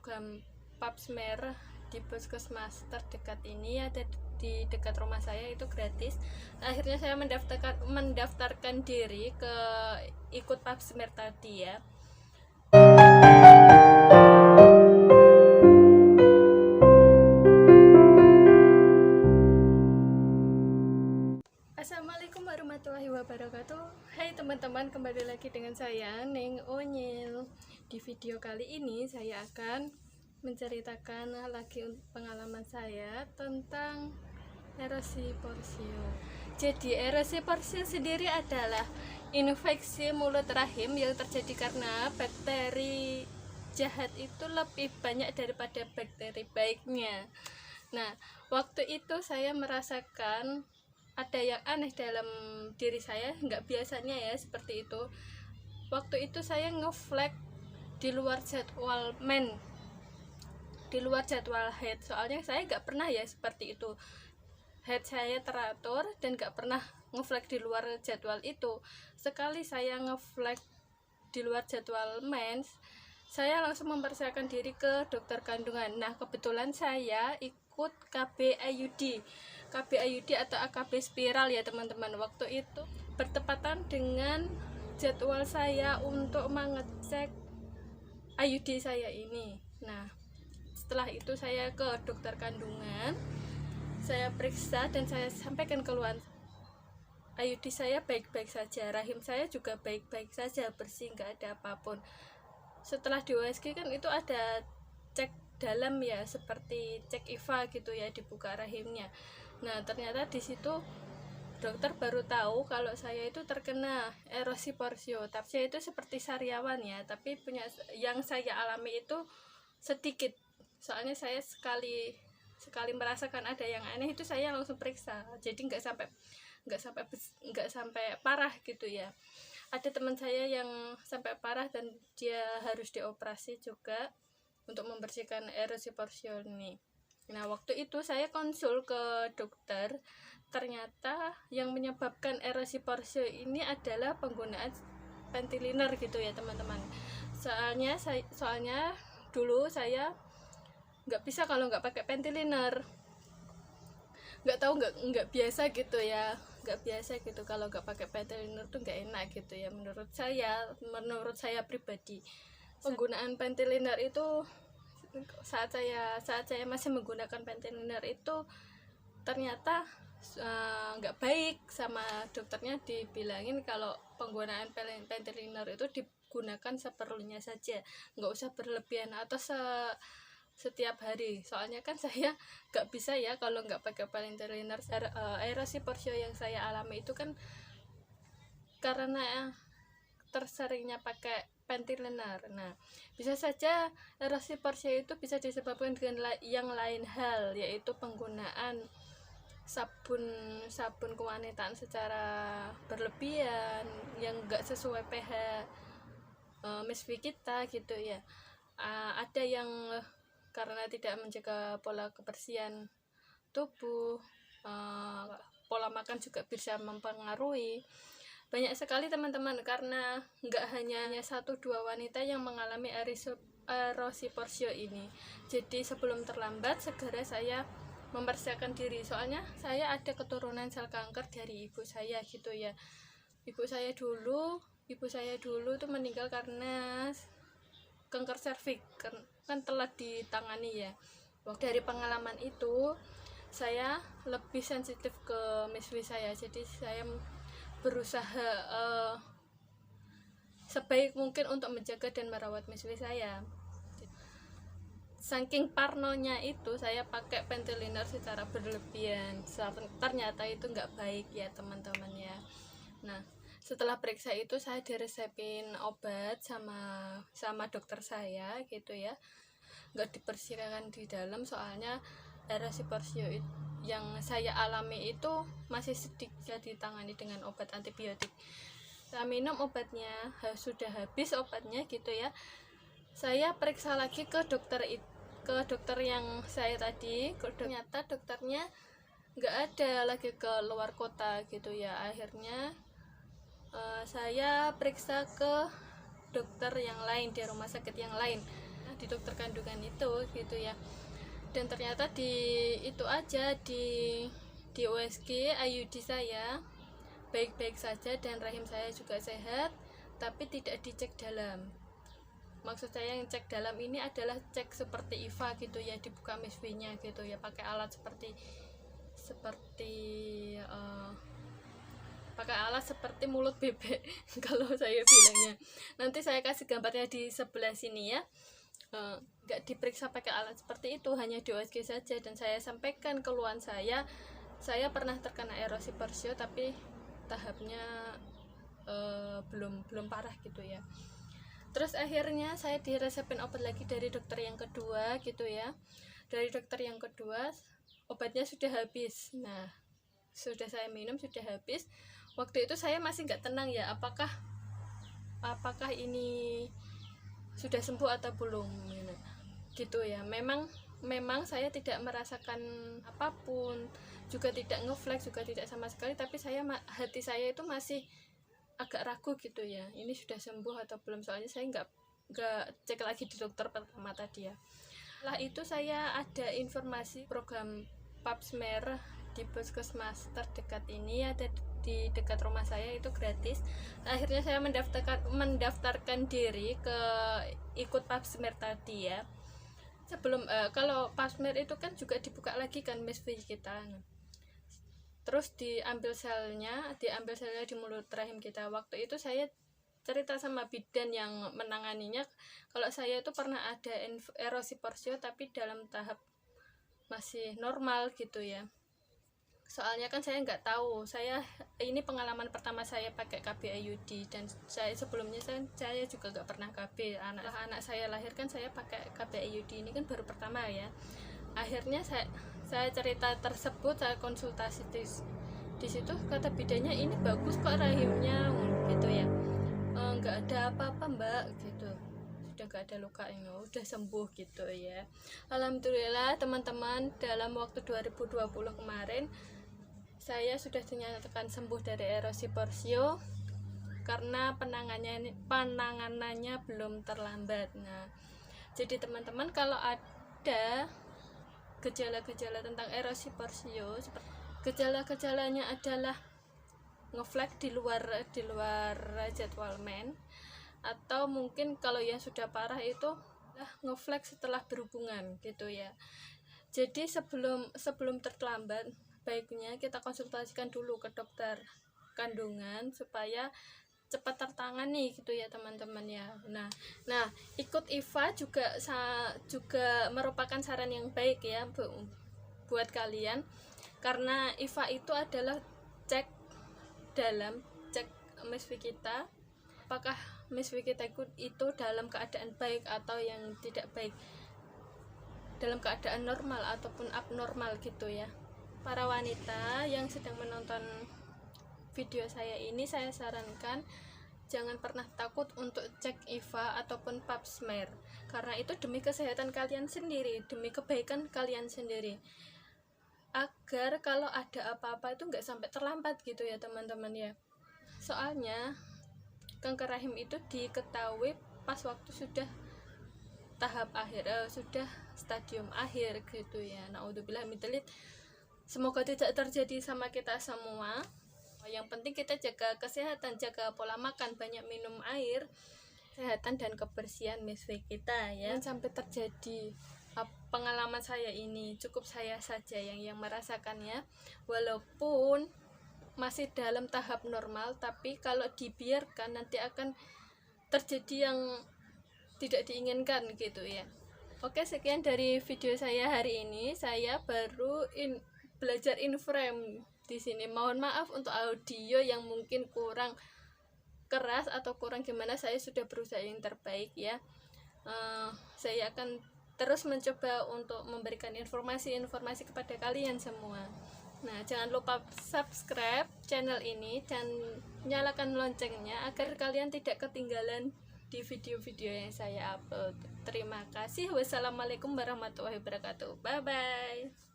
program pap smear di puskesmas terdekat ini, ada di dekat rumah saya, itu gratis. Akhirnya saya mendaftarkan diri ke ikut pap smear tadi ya. Assalamualaikum warahmatullahi wabarakatuh. Hai teman-teman, kembali lagi dengan saya Neng Onyil. Di video kali ini saya akan menceritakan lagi pengalaman saya tentang erosi porsio. Jadi erosi porsio sendiri adalah infeksi mulut rahim yang terjadi karena bakteri jahat itu lebih banyak daripada bakteri baiknya. Nah, waktu itu saya merasakan ada yang aneh dalam diri saya, nggak biasanya ya seperti itu. Waktu itu saya ngeflag di luar jadwal di luar jadwal head, soalnya saya nggak pernah ya seperti itu. Head saya teratur dan nggak pernah ngeflag di luar jadwal itu. Sekali saya ngeflag di luar jadwal mens, saya langsung mempersiapkan diri ke dokter kandungan. Nah, kebetulan saya ikut KB IUD atau AKB spiral ya teman-teman. Waktu itu bertepatan dengan jadwal saya untuk mengecek IUD saya ini. Nah, setelah itu saya ke dokter kandungan, saya periksa dan saya sampaikan keluhan. IUD saya baik-baik saja, rahim saya juga baik-baik saja, bersih, nggak ada apapun. Setelah di USG kan itu ada cek dalam ya, seperti cek IVA gitu ya, dibuka rahimnya. Nah, ternyata di situ dokter baru tahu kalau saya itu terkena erosi porsio. Tapi saya itu seperti sariawan ya, tapi punya yang saya alami itu sedikit. Soalnya saya sekali merasakan ada yang aneh itu saya langsung periksa. Jadi nggak sampai parah gitu ya. Ada teman saya yang sampai parah dan dia harus dioperasi juga untuk membersihkan erosi porsio ini. Nah, waktu itu saya konsul ke dokter, ternyata yang menyebabkan erosi porsio ini adalah penggunaan panty liner gitu ya teman-teman. Soalnya dulu saya nggak bisa kalau nggak pakai panty liner. Nggak biasa gitu ya, nggak biasa gitu kalau nggak pakai panty liner tuh nggak enak gitu ya menurut saya pribadi. Penggunaan panty liner itu saat saya masih menggunakan panty liner itu ternyata nggak baik. Sama dokternya dibilangin kalau penggunaan panty liner itu digunakan seperlunya saja, nggak usah berlebihan atau setiap hari. Soalnya kan saya nggak bisa ya kalau nggak pakai panty liner. Erosi porsio yang saya alami itu kan karena terseringnya pakai panty liner. Nah, bisa saja erosi porsio itu bisa disebabkan dengan yang lain hal, yaitu penggunaan sabun kewanitaan secara berlebihan yang enggak sesuai pH MSV kita gitu ya. Ada yang karena tidak menjaga pola kebersihan tubuh, pola makan juga bisa mempengaruhi. Banyak sekali teman-teman, karena nggak hanya 1-2 wanita yang mengalami erosi porsio ini. Jadi sebelum terlambat, segera saya mempersiapkan diri. Soalnya saya ada keturunan sel kanker dari ibu saya gitu ya. Ibu saya dulu tuh meninggal karena kanker serviks, kan telah ditangani ya. Dari pengalaman itu saya lebih sensitif ke miswi saya. Jadi saya berusaha sebaik mungkin untuk menjaga dan merawat miswi saya. Saking parnonya itu saya pakai panty liner secara berlebihan. Ternyata itu nggak baik ya teman-teman ya. Nah, setelah periksa itu saya diresepin obat sama dokter saya gitu ya. Nggak dipersilakan di dalam, soalnya erosi porsio yang saya alami itu masih sedikit ditangani dengan obat antibiotik. Saya minum obatnya, sudah habis obatnya gitu ya. Saya periksa lagi ke dokter yang saya tadi. Ternyata dokternya nggak ada lagi, ke luar kota gitu ya. Akhirnya saya periksa ke dokter yang lain di rumah sakit yang lain. di dokter kandungan itu gitu ya. Dan ternyata di itu aja di USG IUD saya baik-baik saja dan rahim saya juga sehat, tapi tidak dicek dalam. Maksud saya yang cek dalam ini adalah cek seperti IVA gitu ya, dibuka MISV-nya gitu ya, pakai alat seperti pakai alat seperti mulut bebek kalau saya bilangnya. Nanti saya kasih gambarnya di sebelah sini ya. Nggak diperiksa pakai alat seperti itu, hanya di USG saja. Dan saya sampaikan keluhan saya pernah terkena erosi porsio tapi tahapnya belum parah gitu ya. Terus akhirnya saya diresepin obat lagi dari dokter yang kedua gitu ya. Dari dokter yang kedua obatnya sudah habis. Nah, sudah saya minum sudah habis. Waktu itu saya masih nggak tenang ya, apakah ini sudah sembuh atau belum gitu ya. Memang saya tidak merasakan apapun, juga tidak ngeflex, juga tidak sama sekali, tapi hati saya itu masih agak ragu gitu ya, ini sudah sembuh atau belum, soalnya saya nggak cek lagi di dokter pertama tadi ya. Setelah itu saya ada informasi program pap smear di puskesmas terdekat ini, ada di dekat rumah saya, itu gratis. Akhirnya saya mendaftarkan diri ke ikut pap smear tadi ya. Sebelum kalau pap smear itu kan juga dibuka lagi kan MISV kita, terus diambil selnya di mulut rahim kita. Waktu itu saya cerita sama bidan yang menanganinya, kalau saya itu pernah ada erosi porsio tapi dalam tahap masih normal gitu ya. Soalnya kan saya nggak tahu, ini pengalaman pertama saya pakai KB IUD, dan sebelumnya saya juga nggak pernah KB. Anak saya lahir kan saya pakai KB IUD, ini kan baru pertama ya. Akhirnya saya cerita tersebut, saya konsultasi di situ, kata bidannya ini bagus kok rahimnya gitu ya, nggak ada apa-apa mbak gitu, sudah nggak ada luka, ini udah sembuh gitu ya. Alhamdulillah teman-teman, dalam waktu 2020 kemarin saya sudah dinyatakan sembuh dari erosi porsio karena penanganannya belum terlambat. Nah, jadi teman-teman kalau ada gejala-gejala tentang erosi porsio, gejala-gejalanya adalah ngeflek di luar jadwal men, atau mungkin kalau yang sudah parah itu ngeflek setelah berhubungan gitu ya. Jadi sebelum terlambat, baiknya kita konsultasikan dulu ke dokter kandungan supaya cepat tertangani gitu ya teman-teman ya. Nah ikut IVA juga merupakan saran yang baik ya buat kalian, karena IVA itu adalah cek dalam, cek MISV kita, apakah MISV kita itu dalam keadaan baik atau yang tidak baik, dalam keadaan normal ataupun abnormal gitu ya. Para wanita yang sedang menonton video saya ini, saya sarankan jangan pernah takut untuk cek IVA ataupun pap smear, karena itu demi kesehatan kalian sendiri, demi kebaikan kalian sendiri, agar kalau ada apa-apa itu nggak sampai terlambat gitu ya teman-teman ya. Soalnya kanker rahim itu diketahui pas waktu sudah tahap akhir, sudah stadium akhir gitu ya. Naudzubillah min dzalik. Semoga tidak terjadi sama kita semua. Yang penting kita jaga kesehatan, jaga pola makan, banyak minum air, kesehatan dan kebersihan MISV kita ya. Jangan sampai terjadi pengalaman saya ini, cukup saya saja yang merasakannya, walaupun masih dalam tahap normal, tapi kalau dibiarkan nanti akan terjadi yang tidak diinginkan gitu ya. Oke, sekian dari video saya hari ini. Saya baru belajar in frame di sini. Mohon maaf untuk audio yang mungkin kurang keras atau kurang gimana, saya sudah berusaha yang terbaik ya. Saya akan terus mencoba untuk memberikan informasi-informasi kepada kalian semua. Nah, jangan lupa subscribe channel ini dan nyalakan loncengnya agar kalian tidak ketinggalan di video-video yang saya upload. Terima kasih. Wassalamualaikum warahmatullahi wabarakatuh. Bye bye.